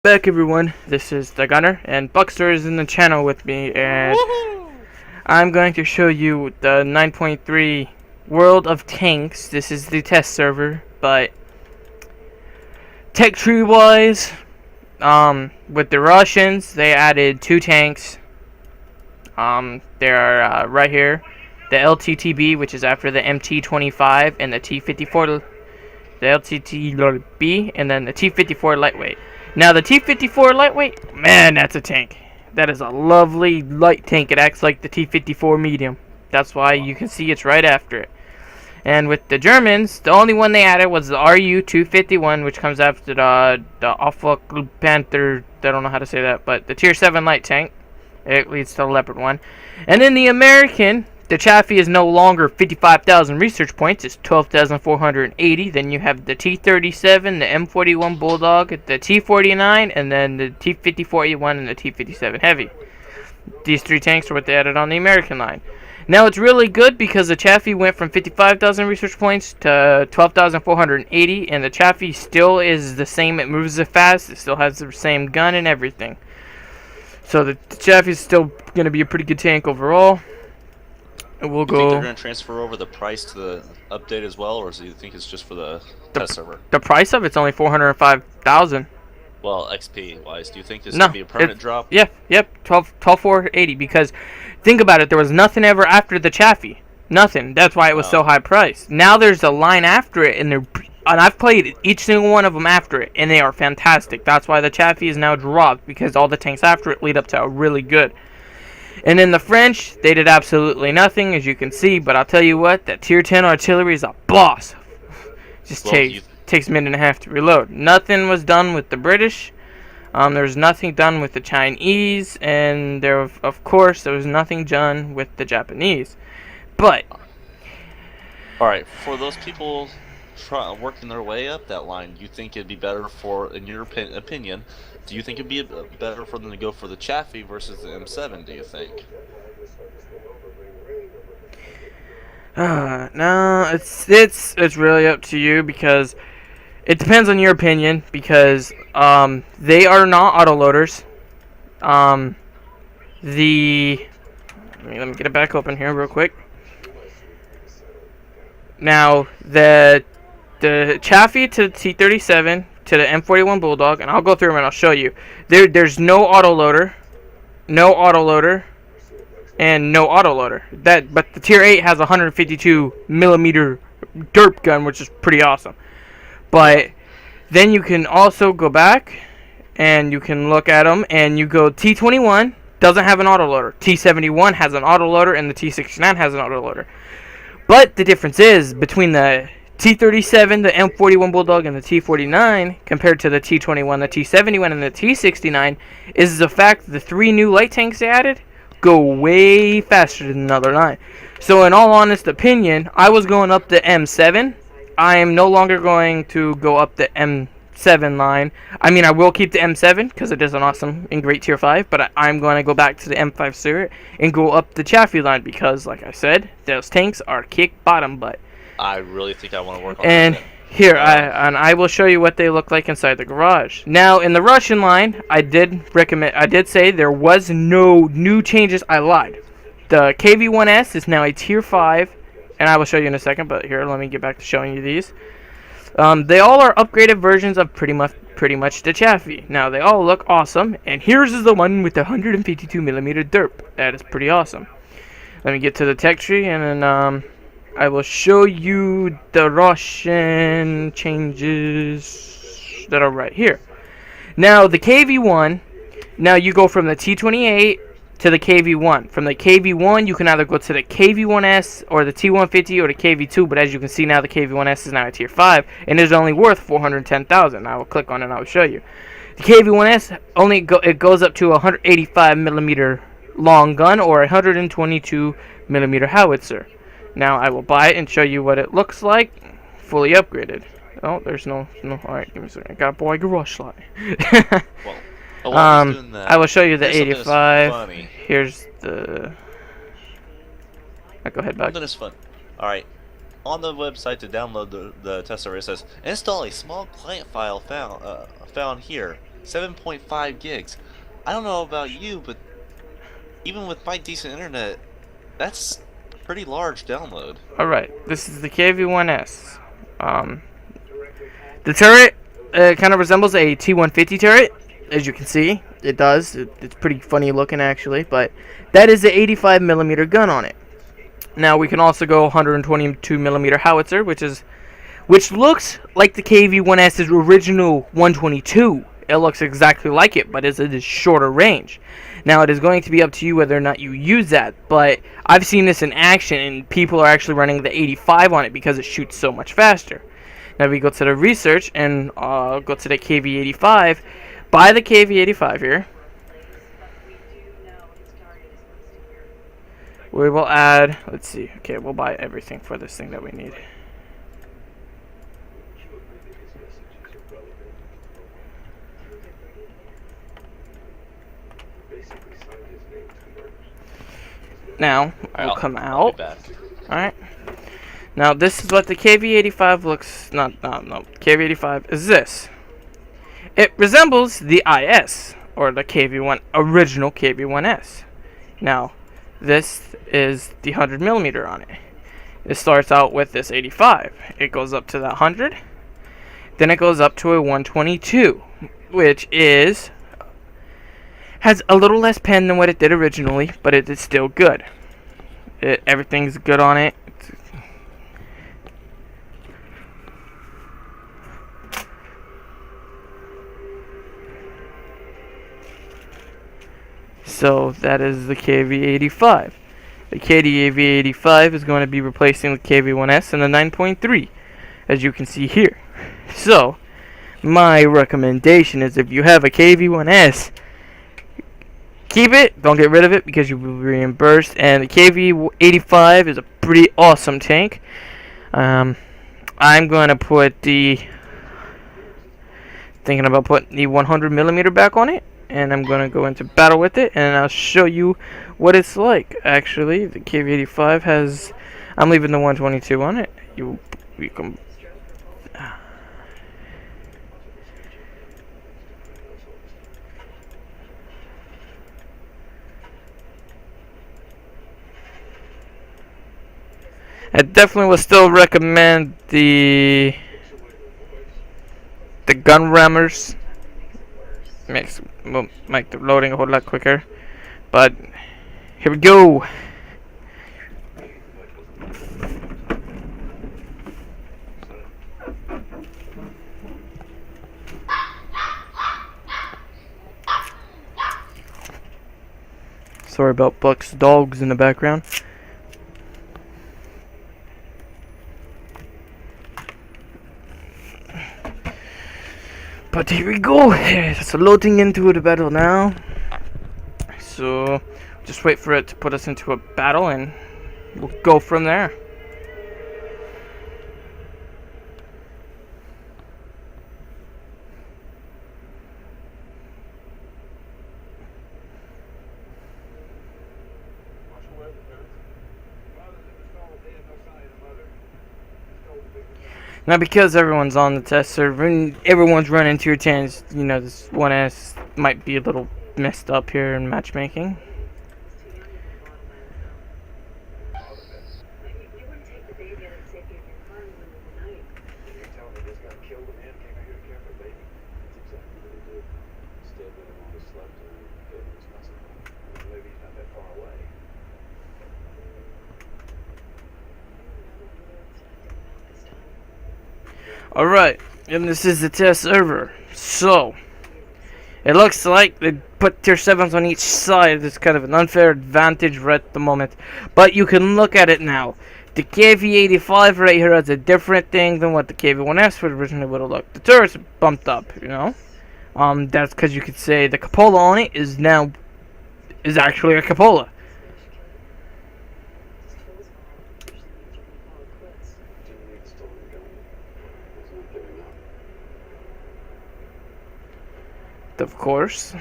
Back everyone, this is the Gunner, and Buckster is in the channel with me, and I'm going to show you the 9.3 World of Tanks. This is the test server, but tech tree wise, with the Russians, they added 2 tanks. They're right here, the LTTB, which is after the MT-25, and the T-54, the LTTB, and then the T-54 lightweight. Now the T-54 lightweight, man, that's a tank. That is a lovely light tank. It acts like the T-54 medium. That's why you can see it's right after it. And with the Germans, the only one they added was the RU-251, which comes after the Alpha Panther. I don't know how to say that, but the Tier 7 light tank. It leads to the Leopard 1. And then the American, the Chaffee is no longer 55,000 research points, it's 12,480. Then you have the T-37, the M41 Bulldog, the T-49, and then the T-54A1 and the T-57 Heavy. These 3 tanks are what they added on the American line. Now it's really good because the Chaffee went from 55,000 research points to 12,480, and the Chaffee still is the same. It moves as fast, it still has the same gun and everything. So the Chaffee is still going to be a pretty good tank overall. We'll Do you think they're going to transfer over the price to the update as well, or do you think it's just for the test server? The price of it's only 405,000. Well, XP wise, do you think this is going to be a permanent drop? Yep, 12,480. Because think about it, there was nothing ever after the Chaffee, nothing. That's why it was so high priced. Now there's a line after it, and I've played each single one of them after it, and they are fantastic. That's why the Chaffee is now dropped, because all the tanks after it lead up to a really good. And in the French, they did absolutely nothing, as you can see. But I'll tell you what, that Tier 10 artillery is a boss. Just takes a minute and a half to reload. Nothing was done with the British. There was nothing done with the Chinese, and of course, there was nothing done with the Japanese. But all right, for those people working their way up that line, you think it'd be better for, in your opinion, do you think it'd be better for them to go for the Chaffee versus the M7? Do you think? No, it's really up to you, because it depends on your opinion, because they are not autoloaders. Let me get it back open here real quick. Now the Chaffee to the T-37 to the M41 Bulldog, and I'll go through them and I'll show you. There's no autoloader, and no autoloader. But the Tier 8 has a 152 millimeter derp gun, which is pretty awesome. But then you can also go back and you can look at them, and you go T-21 doesn't have an autoloader, T-71 has an autoloader, and the T-69 has an autoloader. But the difference is between the T-37, the M41 Bulldog, and the T-49 compared to the T-21, the T-71, and the T-69 is the fact that the 3 new light tanks they added go way faster than the other line. So in all honest opinion, I was going up the M7. I am no longer going to go up the M7 line. I mean, I will keep the M7 because it is an awesome and great Tier 5, but I'm going to go back to the M5 Spirit and go up the Chaffee line because, like I said, those tanks are kick bottom butt. I really think I want to work on and that. Here, I will show you what they look like inside the garage. Now, in the Russian line, I did say there was no new changes. I lied. The KV-1S is now a Tier 5, and I will show you in a second, but here, let me get back to showing you these. They all are upgraded versions of pretty much the Chaffee. Now, they all look awesome, and here's the one with the 152 millimeter derp. That is pretty awesome. Let me get to the tech tree, and then I will show you the Russian changes that are right here. Now, the KV-1, now you go from the T-28 to the KV-1. From the KV-1, you can either go to the KV-1S or the T-150 or the KV-2, but as you can see now, the KV-1S is now a Tier 5, and is only worth 410,000. I will click on it and I will show you. The KV-1S, it goes up to a 185 millimeter long gun or a 122 millimeter howitzer. Now I will buy it and show you what it looks like, fully upgraded. Oh, there's no. Alright, give me a second. I got a boy garage slide. Well, I will show you the 85. Here's the. Go ahead, back. Something is fun. Alright. On the website to download the test server, it says install a small client file found here. 7.5 gigs. I don't know about you, but even with my decent internet, that's a pretty large download. Alright, this is the KV-1S. The turret kind of resembles a T-150 turret, as you can see. It does. It's pretty funny looking, actually, but that is the 85 millimeter gun on it. Now we can also go 122 millimeter howitzer, which looks like the KV-1S's original 122. It looks exactly like it, but it is shorter range. Now it is going to be up to you whether or not you use that, but I've seen this in action, and people are actually running the 85 on it because it shoots so much faster. Now we go to the research and go to the KV-85. Buy the KV-85 here. We will add, let's see, okay, we'll buy everything for this thing that we need. Now, we'll come out. Alright. Now, this is what the KV-85 looks, no, KV-85 is this. It resembles the IS, or the KV-1, original KV-1S. Now, this is the 100 millimeter on it. It starts out with this 85. It goes up to that 100. Then it goes up to a 122, which has a little less pen than what it did originally, but it is still good. Everything's good on it. So that is the KV-85. The KV-85 is going to be replacing the KV-1S and the 9.3, as you can see here. So, my recommendation is if you have a KV-1S, keep it, don't get rid of it because you will be reimbursed. And the KV-85 is a pretty awesome tank. I'm going to put thinking about putting the 100 millimeter back on it. And I'm going to go into battle with it, and I'll show you what it's like. Actually, the KV-85 has, I'm leaving the 122 on it. You can, I definitely will still recommend the gun rammers. Will make the loading a whole lot quicker, but here we go. Sorry about Buck's dogs in the background. But here we go. It's loading into the battle now. So just wait for it to put us into a battle, and we'll go from there. Now, because everyone's on the test server and everyone's running tier 10s, you know, this 1S might be a little messed up here in matchmaking. Alright, and this is the test server. So, it looks like they put tier 7s on each side. It's kind of an unfair advantage right at the moment. But you can look at it now. The KV-85 right here has a different thing than what the KV-1S originally would have looked. The turret's bumped up, you know. That's because you could say the cupola on it is actually a cupola. Of course.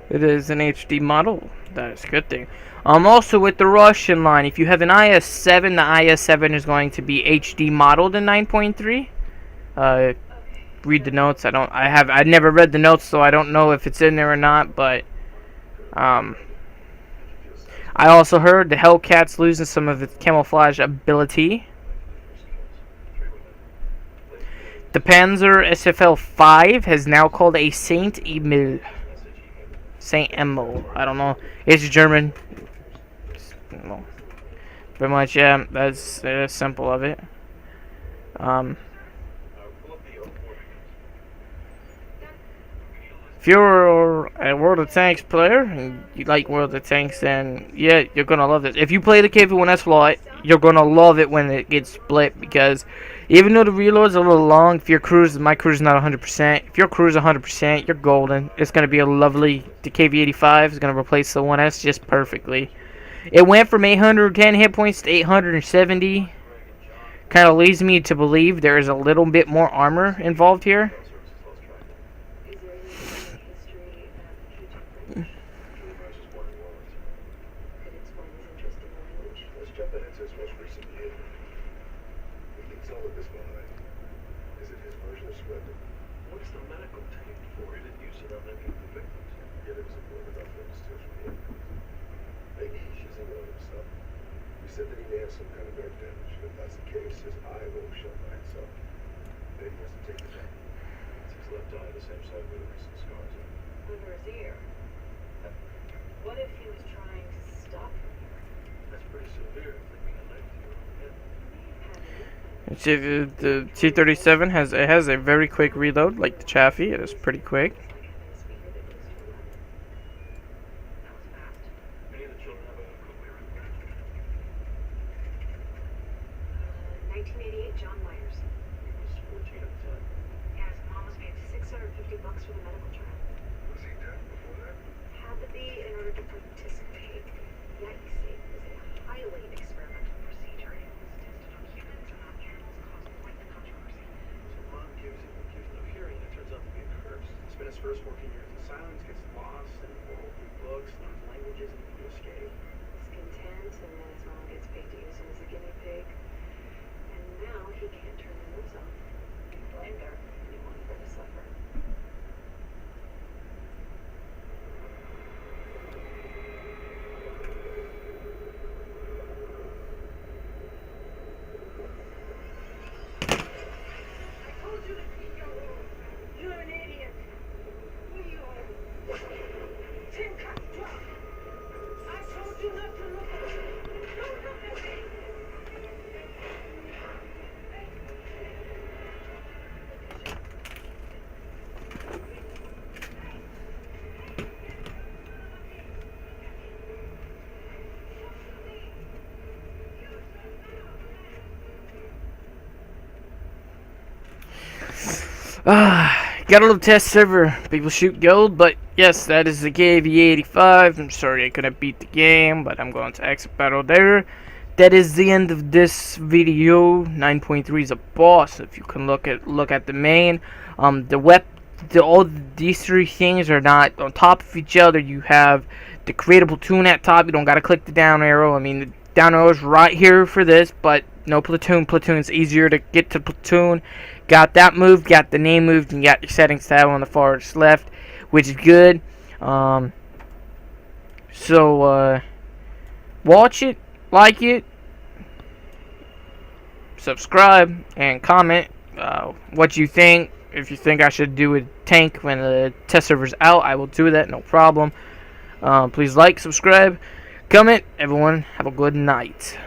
It is an HD model. That is a good thing. Also with the Russian line, if you have an IS-7, the IS-7 is going to be HD modeled in 9.3. Read the notes. I never read the notes, so I don't know if it's in there or not. But I also heard the Hellcat's losing some of its camouflage ability. The Panzer SFL-5 has now called a Saint Emil. Saint Emil. I don't know. It's German. Well, pretty much, yeah. That's simple of it. If you're a World of Tanks player and you like World of Tanks, then yeah, you're gonna love this. If you play the KV-1S a lot, you're gonna love it when it gets split, because even though the reload's a little long, if your my cruise is not 100%, if your cruise is 100%, you're golden. It's gonna be a lovely. The KV-85 is gonna replace the 1S just perfectly. It went from 810 hit points to 870. Kind of leads me to believe there is a little bit more armor involved here. The T-37 has a very quick reload, like the Chaffee. It is pretty quick. First working years in silence, gets lost in world books, learns languages, and to escape. He's content, and then his mom gets paid to use him as a guinea pig. And now he can't turn the news off. Blame her. He wanted her to suffer. I told you to keep your room. You're an idiot. Got a little test server. People shoot gold, but yes, that is the KV-85. I'm sorry I couldn't beat the game, but I'm going to exit battle there. That is the end of this video. 9.3 is a boss. If you can look at the main, all these three things are not on top of each other. You have the create platoon at top. You don't gotta click the down arrow. I mean, the down arrow is right here for this, but no platoon. Platoon's easier to get to platoon. Got that moved, got the name moved, and got your settings tab on the farthest left, which is good. Watch it, like it, subscribe, and comment what you think. If you think I should do a tank when the test server's out, I will do that, no problem. Please like, subscribe, comment. Everyone, have a good night.